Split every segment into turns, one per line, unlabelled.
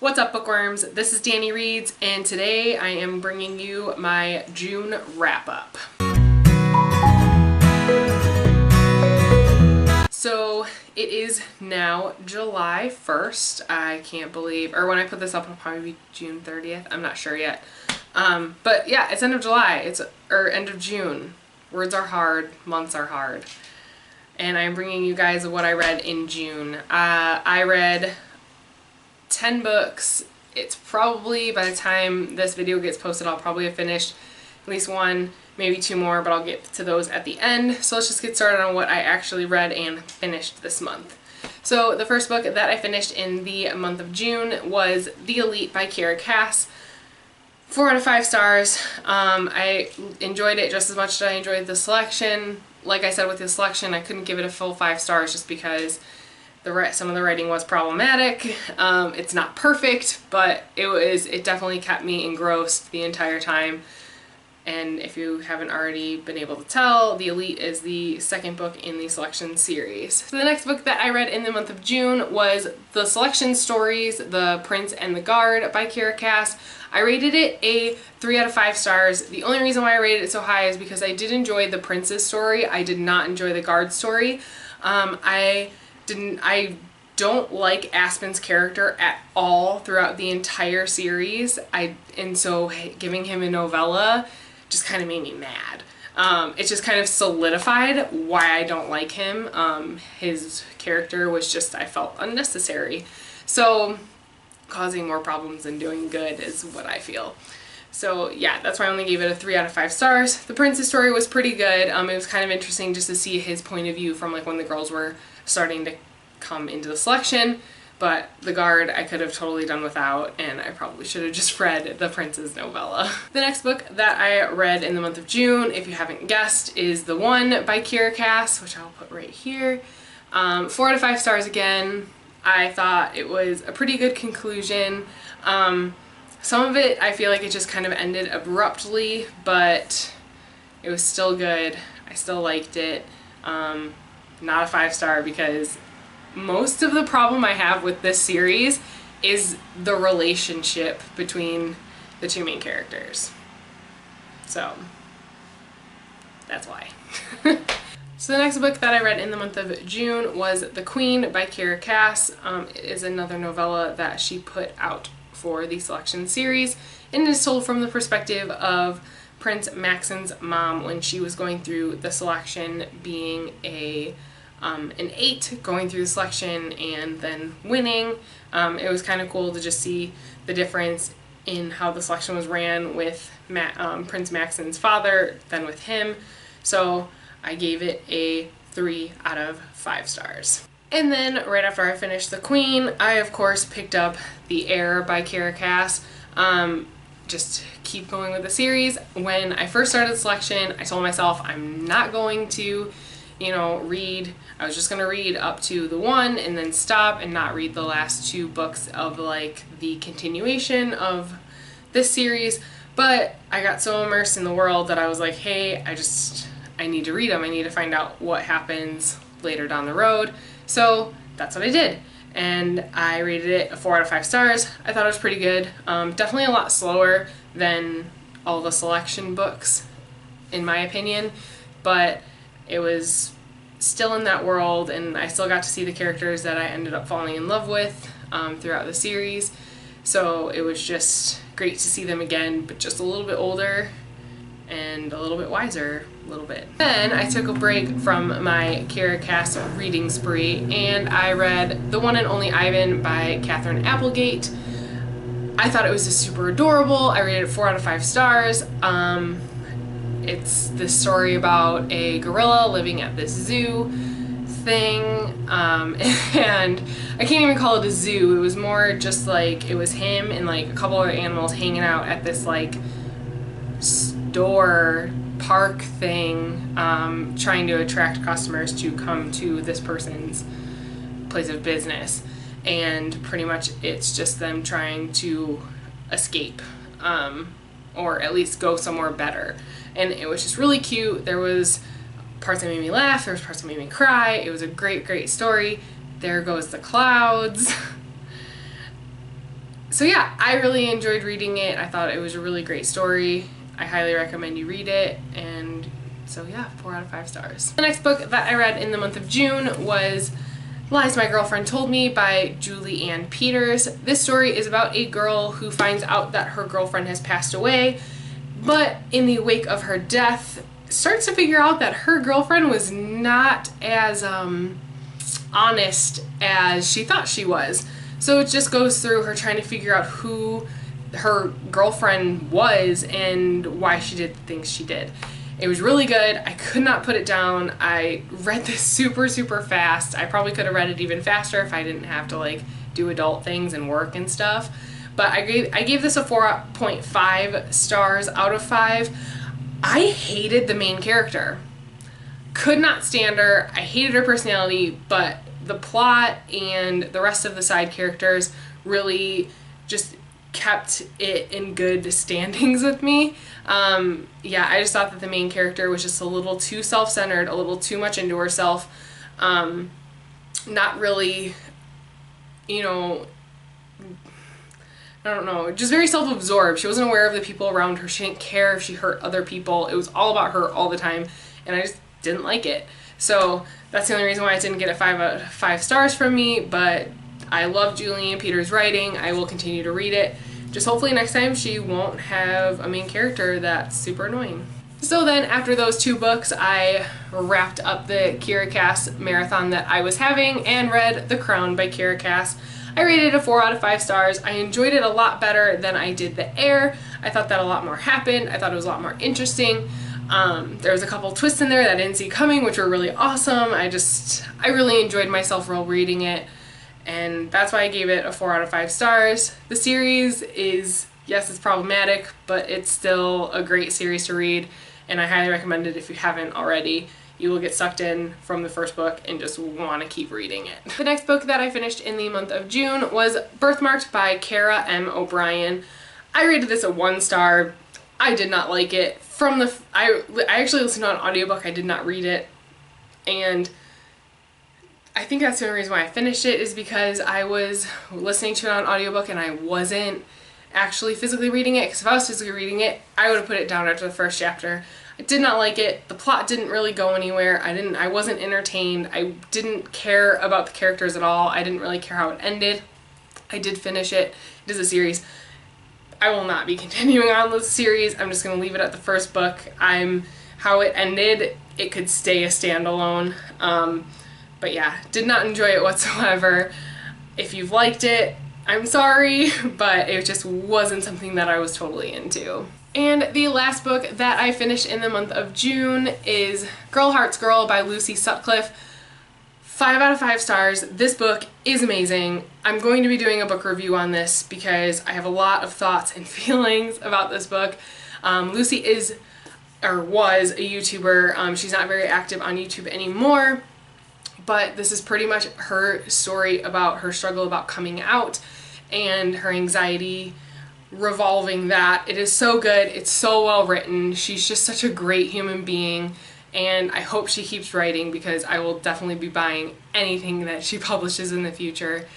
What's up, bookworms? This is Dani Reads, and today I am bringing you my June wrap-up. So it is now July 1st. I can't believe, or when I put this up, it'll probably be June 30th. I'm not sure yet. But yeah, it's end of July. Or end of June. Words are hard, months are hard. And I'm bringing you guys what I read in June. I read 10 books. It's probably, by the time this video gets posted, I'll probably have finished at least one, maybe two more, but I'll get to those at the end. So let's just get started on what I actually read and finished this month. So the first book that I finished in the month of June was The Elite by Kiera Cass. 4 out of 5 stars. I enjoyed it just as much as I enjoyed the selection. Like I said with the selection, I couldn't give it a full 5 stars just because some of the writing was problematic. It's not perfect, but it definitely kept me engrossed the entire time. And if you haven't already been able to tell, The Elite is the second book in the selection series. So the next book that I read in the month of June was the selection stories, The Prince and the Guard by Kiera Cass. I rated it a 3 out of 5 stars. The only reason why I rated it so high is because I did enjoy the Prince's story. I did not enjoy the Guard story. I don't like Aspen's character at all throughout the entire series. And so giving him a novella just kind of made me mad. It just kind of solidified why I don't like him. His character was just, I felt, unnecessary. So causing more problems than doing good is what I feel. So yeah, that's why I only gave it a 3 out of 5 stars. The Prince's story was pretty good. It was kind of interesting just to see his point of view from like when the girls were starting to come into the selection. But the Guard I could have totally done without, and I probably should have just read the Prince's novella. The next book that I read in the month of June, if you haven't guessed, is The One by Kiera Cass, which I'll put right here. 4 out of 5 stars again. I thought it was a pretty good conclusion. Some of it I feel like it just kind of ended abruptly, but it was still good. I still liked it. Not a 5 star because most of the problem I have with this series is the relationship between the two main characters. So that's why. So the next book that I read in the month of June was The Queen by Kiera Cass. It is another novella that she put out for the selection series, and it is told from the perspective of Prince Maxon's mom when she was going through the selection, being an 8, going through the selection and then winning. It was kind of cool to just see the difference in how the selection was ran with Prince Maxon's father than with him. So I gave it a 3 out of 5 stars. And then right after I finished The Queen, I of course picked up The Heir by Kiera Cass. Just keep going with the series. When I first started the selection, I told myself I'm not going to, read. I was just going to read up to The One and then stop and not read the last 2 books of like the continuation of this series. But I got so immersed in the world that I was like, hey, I need to read them. I need to find out what happens later down the road. So that's what I did. And I rated it a 4 out of 5 stars. I thought it was pretty good. Definitely a lot slower than all the selection books, in my opinion. But it was still in that world, and I still got to see the characters that I ended up falling in love with throughout the series. So it was just great to see them again, but just a little bit older and a little bit wiser, a little bit. Then I took a break from my Kiera Cass reading spree, and I read The One and Only Ivan by Catherine Applegate. I thought it was just super adorable. I rated it 4 out of 5 stars. It's this story about a gorilla living at this zoo thing, and I can't even call it a zoo. It was more just like, it was him and like a couple other animals hanging out at this like store park thing, trying to attract customers to come to this person's place of business. And pretty much it's just them trying to escape, or at least go somewhere better. And it was just really cute. There was parts that made me laugh, there was parts that made me cry. It was a great, great story. There goes the clouds. So yeah, I really enjoyed reading it. I thought it was a really great story. I highly recommend you read it, and so yeah, 4 out of 5 stars. The next book that I read in the month of June was Lies My Girlfriend Told Me by Julie Ann Peters. This story is about a girl who finds out that her girlfriend has passed away, but in the wake of her death, starts to figure out that her girlfriend was not as honest as she thought she was. So it just goes through her trying to figure out who her girlfriend was and why she did the things she did. It was really good. I could not put it down. I read this super fast. I probably could have read it even faster if I didn't have to like do adult things and work and stuff. But I gave this a 4.5 stars out of 5. I hated the main character. Could not stand her. I hated her personality, but the plot and the rest of the side characters really just kept it in good standings with me. Yeah, I just thought that the main character was just a little too self-centered, a little too much into herself. Not really, you know, I don't know, just very self-absorbed. She wasn't aware of the people around her. She didn't care if she hurt other people. It was all about her all the time, and I just didn't like it. So that's the only reason why it didn't get a 5 out of 5 stars from me, but I love Julie Ann Peters' writing. I will continue to read it. Just hopefully next time she won't have a main character that's super annoying. So then after those 2 books, I wrapped up the Kira Cass marathon that I was having and read The Crone by Kira Cass. I rated it a 4 out of 5 stars. I enjoyed it a lot better than I did The Heir. I thought that a lot more happened. I thought it was a lot more interesting. There was a couple twists in there that I didn't see coming, which were really awesome. I really enjoyed myself while reading it, and that's why I gave it a 4 out of 5 stars. The series is, yes, it's problematic, but it's still a great series to read, and I highly recommend it if you haven't already. You will get sucked in from the first book and just want to keep reading it. The next book that I finished in the month of June was Birthmarks by Kara M. O'Brien. I rated this a 1 star. I did not like it. I actually listened to an audiobook. I did not read it, and I think that's the only reason why I finished it is because I was listening to it on audiobook and I wasn't actually physically reading it, because if I was physically reading it, I would have put it down after the first chapter. I did not like it. The plot didn't really go anywhere. I wasn't entertained. I didn't care about the characters at all. I didn't really care how it ended. I did finish it. It is a series. I will not be continuing on with the series. I'm just going to leave it at the first book. How it ended, it could stay a standalone. But yeah, did not enjoy it whatsoever. If you've liked it, I'm sorry, but it just wasn't something that I was totally into. And the last book that I finished in the month of June is Girl Hearts Girl by Lucy Sutcliffe. 5 out of 5 stars. This book is amazing. I'm going to be doing a book review on this because I have a lot of thoughts and feelings about this book. Lucy was a YouTuber. She's not very active on YouTube anymore, but this is pretty much her story about her struggle about coming out and her anxiety revolving that. It is so good. It's so well written. She's just such a great human being. And I hope she keeps writing because I will definitely be buying anything that she publishes in the future.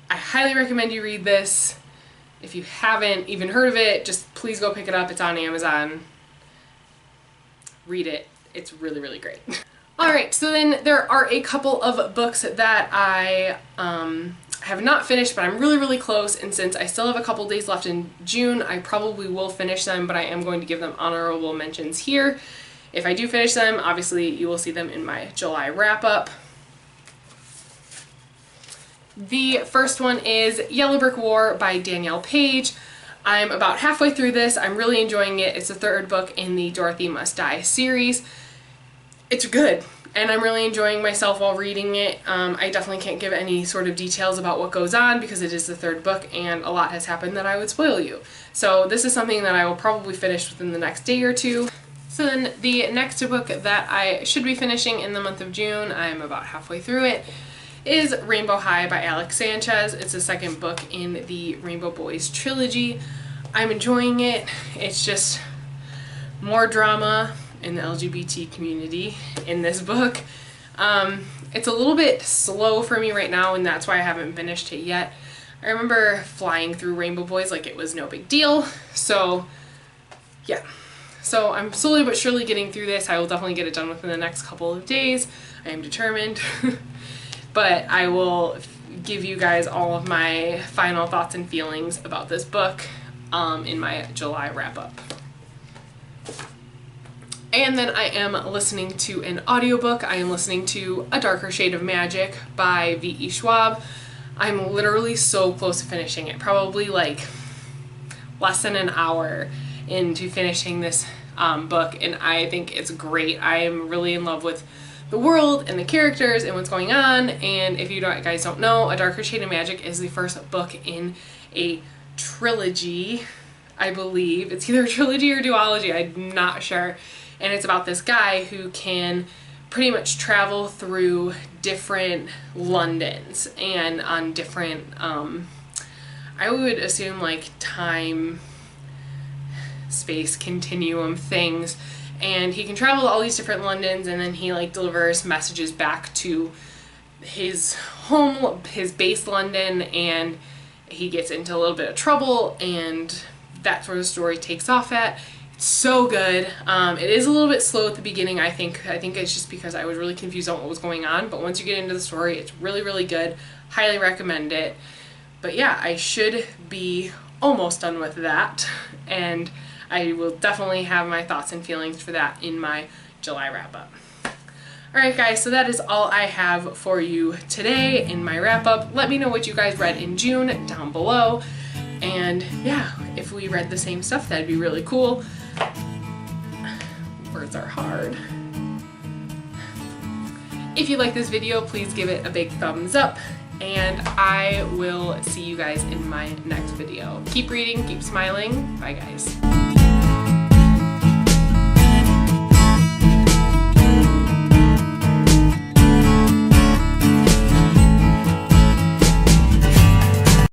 I highly recommend you read this. If you haven't even heard of it, just please go pick it up. It's on Amazon. Read it. It's really, really great. Alright, so then there are a couple of books that I have not finished, but I'm really, really close, and since I still have a couple days left in June, I probably will finish them, but I am going to give them honorable mentions here. If I do finish them, obviously you will see them in my July wrap-up. The first one is Yellow Brick War by Danielle Page. I'm about halfway through this. I'm really enjoying it. It's the 3rd book in the Dorothy Must Die series. It's good, and I'm really enjoying myself while reading it. I definitely can't give any sort of details about what goes on because it is the 3rd book and a lot has happened that I would spoil you. So this is something that I will probably finish within the next day or 2. So then the next book that I should be finishing in the month of June, I'm about halfway through it, is Rainbow High by Alex Sanchez. It's the 2nd book in the Rainbow Boys trilogy. I'm enjoying it. It's just more drama in the LGBT community in this book. It's a little bit slow for me right now, and that's why I haven't finished it yet. I remember flying through Rainbow Boys like it was no big deal. So yeah, so I'm slowly but surely getting through this. I will definitely get it done within the next couple of days. I am determined. But I will give you guys all of my final thoughts and feelings about this book in my July wrap-up. And then I am listening to an audiobook. I am listening to A Darker Shade of Magic by V.E. Schwab. I'm literally so close to finishing it, probably like less than an hour into finishing this book, and I think it's great. I am really in love with the world and the characters and what's going on. And if you guys don't know, A Darker Shade of Magic is the first book in a trilogy, I believe. It's either a trilogy or duology, I'm not sure. And it's about this guy who can pretty much travel through different Londons and on different, I would assume like time, space, continuum things. And he can travel to all these different Londons, and then he like delivers messages back to his home, his base London, and he gets into a little bit of trouble, and that's where the story takes off at. It's so good. It is a little bit slow at the beginning, I think. I think it's just because I was really confused on what was going on, but once you get into the story, it's really, really good. Highly recommend it. But yeah, I should be almost done with that, and I will definitely have my thoughts and feelings for that in my July wrap-up. Alright guys, so that is all I have for you today in my wrap-up. Let me know what you guys read in June down below. And yeah, if we read the same stuff, that'd be really cool. Words are hard. If you like this video, please give it a big thumbs up. And I will see you guys in my next video. Keep reading, keep smiling. Bye guys.